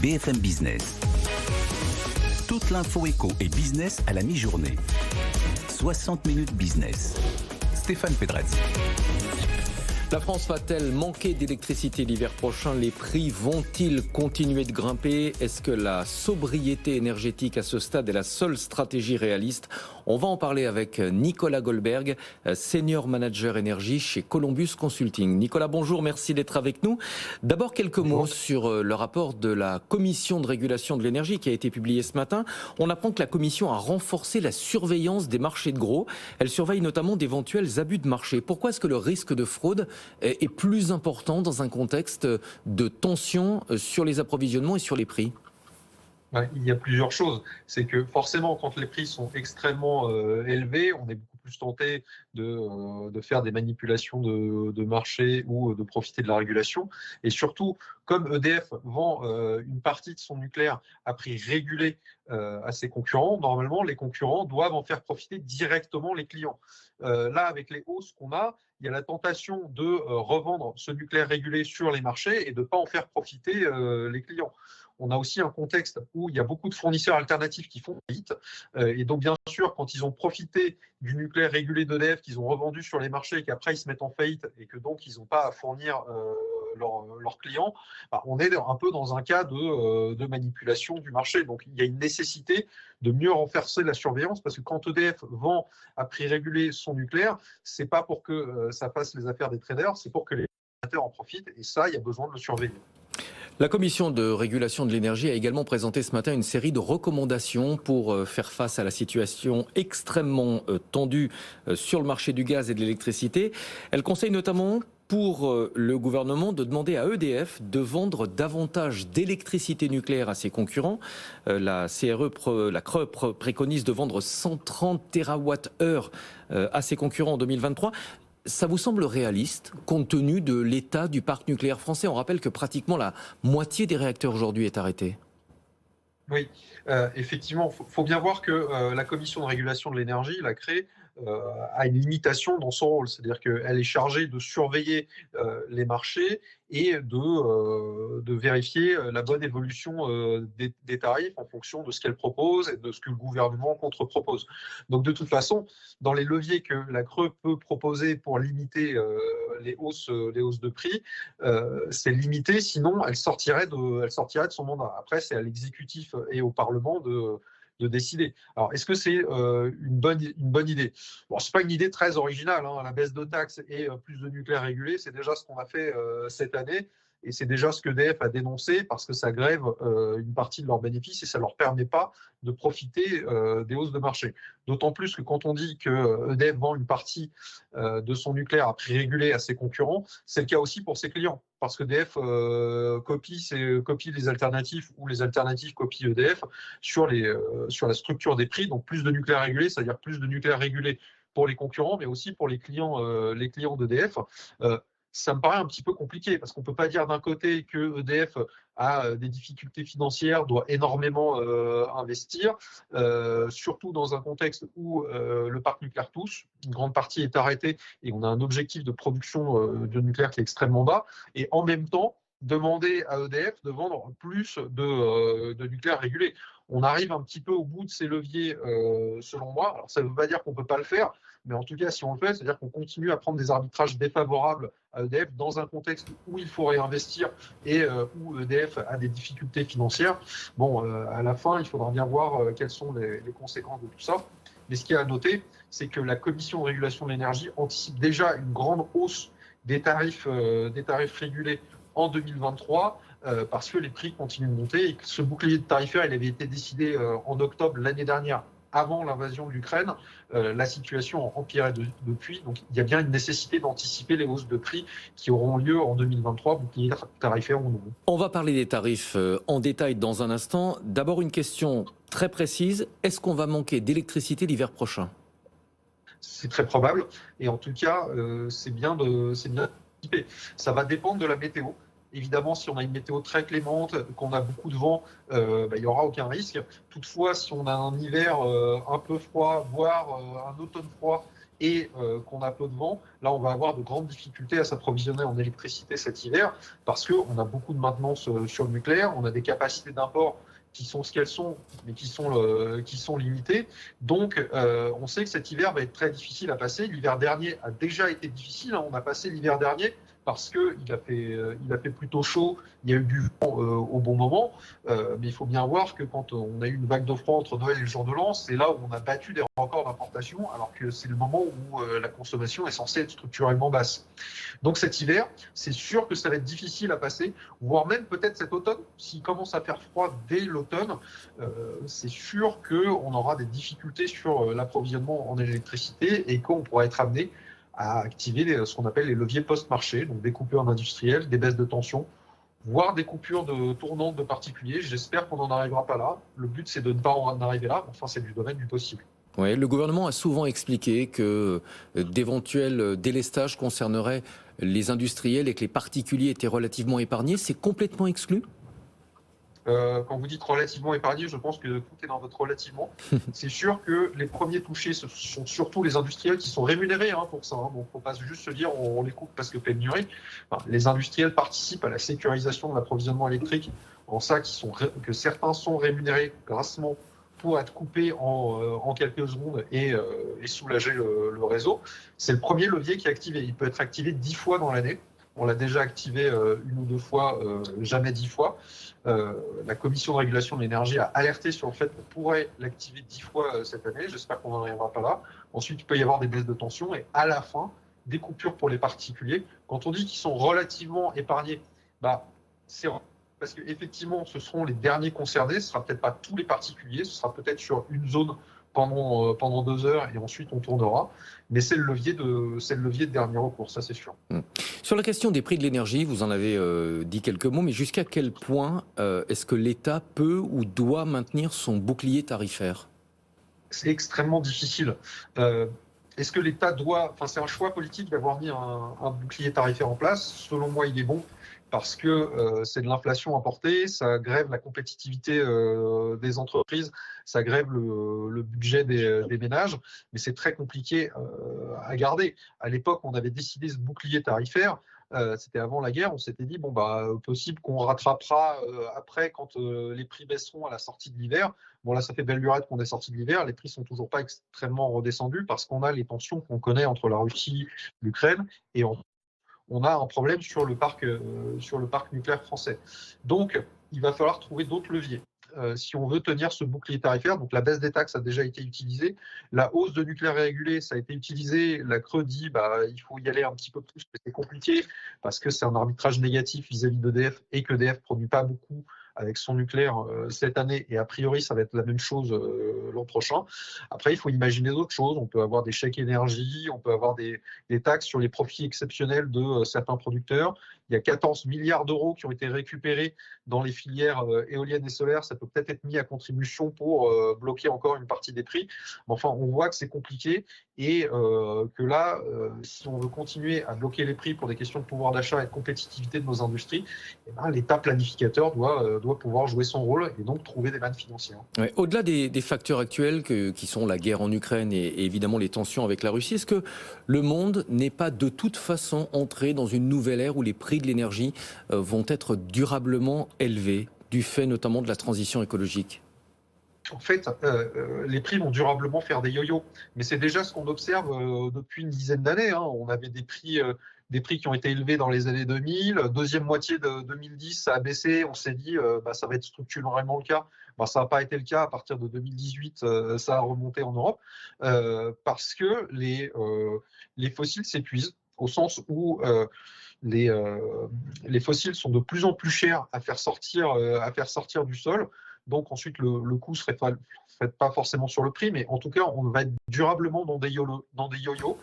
BFM Business. Toute l'info éco et business à la mi-journée. 60 minutes business. Stéphane Pedrazzi. La France va-t-elle manquer d'électricité l'hiver prochain? Les prix vont-ils continuer de grimper? Est-ce que la sobriété énergétique à ce stade est la seule stratégie réaliste? On va en parler avec Nicolas Goldberg, Senior Manager Énergie chez Columbus Consulting. Nicolas, bonjour, merci d'être avec nous. D'abord, quelques mots sur le rapport de la Commission de régulation de l'énergie qui a été publié ce matin. On apprend que la Commission a renforcé la surveillance des marchés de gros. Elle surveille notamment d'éventuels abus de marché. Pourquoi est-ce que le risque de fraude est plus important dans un contexte de tension sur les approvisionnements et sur les prix? Il y a plusieurs choses. C'est que forcément, quand les prix sont extrêmement élevés, on est beaucoup plus tenté de faire des manipulations de marché ou de profiter de la régulation. Et surtout, comme EDF vend une partie de son nucléaire à prix régulé à ses concurrents, normalement, les concurrents doivent en faire profiter directement les clients. Là, avec les hausses qu'on a, il y a la tentation de revendre ce nucléaire régulé sur les marchés et de ne pas en faire profiter les clients. On a aussi un contexte où il y a beaucoup de fournisseurs alternatifs qui font faillite. Et donc, bien sûr, quand ils ont profité du nucléaire régulé d'EDF, qu'ils ont revendu sur les marchés et qu'après, ils se mettent en faillite et que donc, ils n'ont pas à fournir leurs clients, on est un peu dans un cas de manipulation du marché. Donc, il y a une nécessité de mieux renforcer la surveillance parce que quand EDF vend à prix régulé son nucléaire, ce n'est pas pour que ça fasse les affaires des traders, c'est pour que les consommateurs en profitent. Et ça, il y a besoin de le surveiller. La Commission de régulation de l'énergie a également présenté ce matin une série de recommandations pour faire face à la situation extrêmement tendue sur le marché du gaz et de l'électricité. Elle conseille notamment pour le gouvernement de demander à EDF de vendre davantage d'électricité nucléaire à ses concurrents. La CRE préconise de vendre 130 TWh à ses concurrents en 2023. Ça vous semble réaliste, compte tenu de l'état du parc nucléaire français? On rappelle que pratiquement la moitié des réacteurs aujourd'hui est arrêtée. Oui, effectivement, il faut bien voir que la Commission de régulation de l'énergie, la CRE, a une limitation dans son rôle. C'est-à-dire qu'elle est chargée de surveiller les marchés et de vérifier la bonne évolution des tarifs en fonction de ce qu'elle propose et de ce que le gouvernement contre-propose. Donc de toute façon, dans les leviers que la CRE peut proposer pour limiter les hausses de prix, c'est limité, sinon elle sortirait de son mandat. Après, c'est à l'exécutif et au Parlement de décider. Alors, est-ce que c'est une bonne idée? Bon, ce n'est pas une idée très originale. La baisse de taxes et plus de nucléaire régulé, c'est déjà ce qu'on a fait cette année. Et c'est déjà ce que EDF a dénoncé parce que ça grève une partie de leurs bénéfices et ça ne leur permet pas de profiter des hausses de marché. D'autant plus que quand on dit que EDF vend une partie de son nucléaire à prix régulé à ses concurrents, c'est le cas aussi pour ses clients. Parce qu'EDF copie les alternatives ou les alternatives copient EDF sur la structure des prix. Donc plus de nucléaire régulé, c'est-à-dire plus de nucléaire régulé pour les concurrents, mais aussi pour les clients d'EDF. Ça me paraît un petit peu compliqué parce qu'on ne peut pas dire d'un côté que EDF a des difficultés financières, doit énormément investir, surtout dans un contexte où le parc nucléaire tousse, une grande partie est arrêtée et on a un objectif de production de nucléaire qui est extrêmement bas, et en même temps demander à EDF de vendre plus de nucléaire régulé. On arrive un petit peu au bout de ces leviers, selon moi. Alors, ça ne veut pas dire qu'on ne peut pas le faire, mais en tout cas, si on le fait, c'est-à-dire qu'on continue à prendre des arbitrages défavorables à EDF dans un contexte où il faut réinvestir et où EDF a des difficultés financières. Bon, à la fin, il faudra bien voir quelles sont les conséquences de tout ça. Mais ce qu'il y a à noter, c'est que la Commission de régulation de l'énergie anticipe déjà une grande hausse des tarifs régulés en 2023 parce que les prix continuent de monter et que ce bouclier tarifaire il avait été décidé en octobre l'année dernière avant l'invasion de l'Ukraine. La situation a empiré depuis, donc il y a bien une nécessité d'anticiper les hausses de prix qui auront lieu en 2023, bouclier tarifaire ou non. On va parler des tarifs en détail dans un instant. D'abord une question très précise, est-ce qu'on va manquer d'électricité l'hiver prochain? C'est très probable, et en tout cas, c'est bien d'anticiper. Ça va dépendre de la météo. Évidemment, si on a une météo très clémente, qu'on a beaucoup de vent, il n'y aura aucun risque. Toutefois, si on a un hiver un peu froid, voire un automne froid, et qu'on a peu de vent, là on va avoir de grandes difficultés à s'approvisionner en électricité cet hiver parce qu'on a beaucoup de maintenance sur le nucléaire, on a des capacités d'import qui sont ce qu'elles sont, mais qui sont limitées. Donc on sait que cet hiver va être très difficile à passer. L'hiver dernier a déjà été difficile, hein. On a passé l'hiver dernier parce qu'il a fait plutôt chaud, il y a eu du vent au bon moment, mais il faut bien voir que quand on a eu une vague de froid entre Noël et le jour de l'an, c'est là où on a battu des records d'importation, alors que c'est le moment où la consommation est censée être structurellement basse. Donc cet hiver, c'est sûr que ça va être difficile à passer, voire même peut-être cet automne, s'il commence à faire froid dès l'automne, c'est sûr qu'on aura des difficultés sur l'approvisionnement en électricité et qu'on pourra être amené à activer ce qu'on appelle les leviers post-marché, donc des coupures industrielles, des baisses de tension, voire des coupures de tournantes de particuliers. J'espère qu'on n'en arrivera pas là. Le but, c'est de ne pas en arriver là. Enfin, c'est du domaine du possible. Ouais, le gouvernement a souvent expliqué que d'éventuels délestages concerneraient les industriels et que les particuliers étaient relativement épargnés. C'est complètement exclu ? Quand vous dites relativement épargné, je pense que tout est dans votre relativement. C'est sûr que les premiers touchés, ce sont surtout les industriels qui sont rémunérés pour ça. Donc, il ne faut pas juste se dire on les coupe parce que pénurie. Enfin, les industriels participent à la sécurisation de l'approvisionnement électrique en ça que certains sont rémunérés grassement pour être coupés en quelques secondes et soulager le réseau. C'est le premier levier qui est activé. Il peut être activé 10 fois dans l'année. On l'a déjà activé une ou deux fois, jamais 10 fois. La Commission de régulation de l'énergie a alerté sur le fait qu'on pourrait l'activer 10 fois cette année. J'espère qu'on n'en arrivera pas là. Ensuite, il peut y avoir des baisses de tension et à la fin, des coupures pour les particuliers. Quand on dit qu'ils sont relativement épargnés, c'est parce qu'effectivement, ce seront les derniers concernés. Ce ne sera peut-être pas tous les particuliers. Ce sera peut-être sur une zone pendant 2 heures et ensuite on tournera. Mais c'est le levier de dernier recours, ça c'est sûr. Sur la question des prix de l'énergie, vous en avez dit quelques mots, mais jusqu'à quel point est-ce que l'État peut ou doit maintenir son bouclier tarifaire ? C'est extrêmement difficile. Est-ce que l'État doit... Enfin, c'est un choix politique d'avoir mis un bouclier tarifaire en place. Selon moi, il est bon parce que c'est de l'inflation importée, ça grève la compétitivité des entreprises, ça grève le budget des ménages, mais c'est très compliqué à garder. À l'époque, on avait décidé ce bouclier tarifaire, c'était avant la guerre, on s'était dit, possible qu'on rattrapera après quand les prix baisseront à la sortie de l'hiver. Bon, là, ça fait belle lurette qu'on est sorti de l'hiver, les prix sont toujours pas extrêmement redescendus parce qu'on a les tensions qu'on connaît entre la Russie, l'Ukraine, et on a un problème sur le parc nucléaire français. Donc, il va falloir trouver d'autres leviers. Si on veut tenir ce bouclier tarifaire, donc la baisse des taxes a déjà été utilisée, la hausse de nucléaire régulé, ça a été utilisé, la CRE dit il faut y aller un petit peu plus, mais c'est compliqué parce que c'est un arbitrage négatif vis-à-vis d'EDF et que EDF ne produit pas beaucoup avec son nucléaire cette année, et a priori ça va être la même chose l'an prochain. Après, il faut imaginer d'autres choses. On peut avoir des chèques énergie, on peut avoir des taxes sur les profits exceptionnels de certains producteurs. Il y a 14 milliards d'euros qui ont été récupérés dans les filières éoliennes et solaires. Ça peut peut-être être mis à contribution pour bloquer encore une partie des prix. Mais enfin, on voit que c'est compliqué et que là, si on veut continuer à bloquer les prix pour des questions de pouvoir d'achat et de compétitivité de nos industries, l'État planificateur doit pouvoir jouer son rôle et donc trouver des mannes financières. Ouais, au-delà des facteurs actuels qui sont la guerre en Ukraine et évidemment les tensions avec la Russie, est-ce que le monde n'est pas de toute façon entré dans une nouvelle ère où les prix de l'énergie vont être durablement élevés, du fait notamment de la transition écologique ? En fait, les prix vont durablement faire des yo-yo. Mais c'est déjà ce qu'on observe depuis une dizaine d'années. On avait des prix qui ont été élevés dans les années 2000. Deuxième moitié de 2010, ça a baissé. On s'est dit, ça va être structurellement le cas. Ça n'a pas été le cas. À partir de 2018, ça a remonté en Europe parce que les fossiles s'épuisent, au sens où les fossiles sont de plus en plus chers à faire sortir du sol. Donc ensuite, le coût ne serait pas forcément sur le prix, mais en tout cas, on va être durablement dans des yo-yo.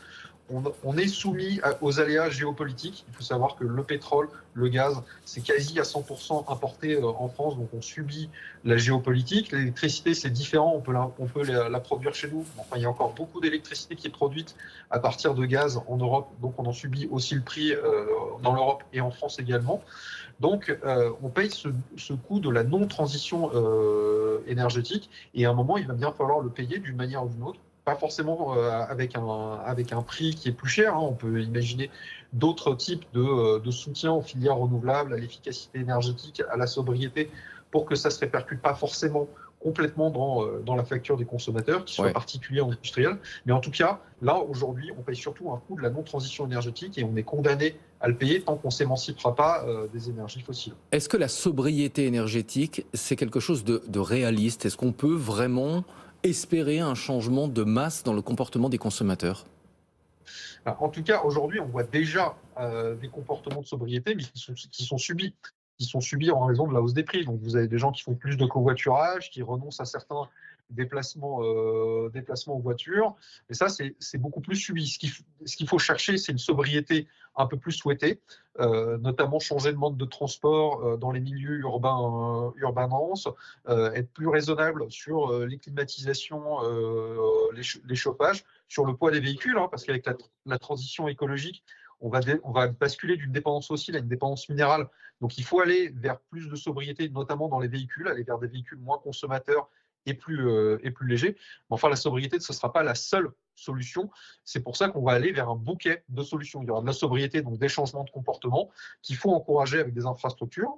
On est soumis aux aléas géopolitiques. Il faut savoir que le pétrole, le gaz, c'est quasi à 100% importé en France, donc on subit la géopolitique. L'électricité, c'est différent, on peut la produire chez nous. Enfin, il y a encore beaucoup d'électricité qui est produite à partir de gaz en Europe, donc on en subit aussi le prix dans l'Europe et en France également. Donc, on paye ce coût de la non-transition énergétique, et à un moment, il va bien falloir le payer d'une manière ou d'une autre. pas forcément avec un prix qui est plus cher. On peut imaginer d'autres types de soutien aux filières renouvelables, à l'efficacité énergétique, à la sobriété, pour que ça ne se répercute pas forcément complètement dans la facture des consommateurs, qu'ils soient particuliers ou industriels. Mais en tout cas, là, aujourd'hui, on paye surtout un coût de la non-transition énergétique et on est condamné à le payer tant qu'on ne s'émancipera pas des énergies fossiles. Est-ce que la sobriété énergétique, c'est quelque chose de réaliste? Est-ce qu'on peut vraiment espérer un changement de masse dans le comportement des consommateurs? En tout cas, aujourd'hui, on voit déjà des comportements de sobriété, mais qui sont subis. Qui sont subis en raison de la hausse des prix. Donc, vous avez des gens qui font plus de covoiturage, qui renoncent à certains déplacements en voiture. Et ça, c'est beaucoup plus subi. Ce qu'il faut chercher, c'est une sobriété un peu plus souhaitée, notamment changer de mode de transport dans les milieux urbains denses, être plus raisonnable sur les climatisations, les chauffages, sur le poids des véhicules, parce qu'avec la transition écologique, on va basculer d'une dépendance fossile à une dépendance minérale. Donc, il faut aller vers plus de sobriété, notamment dans les véhicules, aller vers des véhicules moins consommateurs et plus légers. Mais enfin, la sobriété, ce ne sera pas la seule solution. C'est pour ça qu'on va aller vers un bouquet de solutions. Il y aura de la sobriété, donc des changements de comportement qu'il faut encourager avec des infrastructures.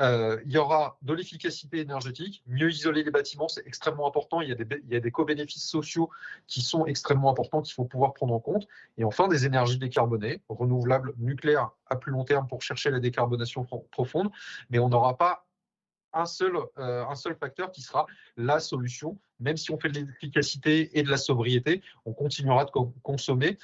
Il y aura de l'efficacité énergétique, mieux isoler les bâtiments, c'est extrêmement important. Il y a des co-bénéfices sociaux qui sont extrêmement importants, qu'il faut pouvoir prendre en compte. Et enfin, des énergies décarbonées, renouvelables, nucléaires à plus long terme pour chercher la décarbonation profonde. Mais on n'aura pas un seul facteur qui sera la solution. Même si on fait de l'efficacité et de la sobriété, on continuera de consommer.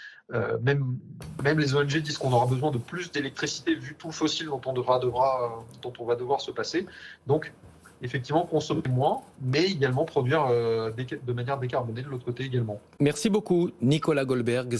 Même les ONG disent qu'on aura besoin de plus d'électricité vu tout le fossile dont on va devoir se passer. Donc, effectivement, consommer moins, mais également produire de manière décarbonée de l'autre côté également. Merci beaucoup, Nicolas Goldberg.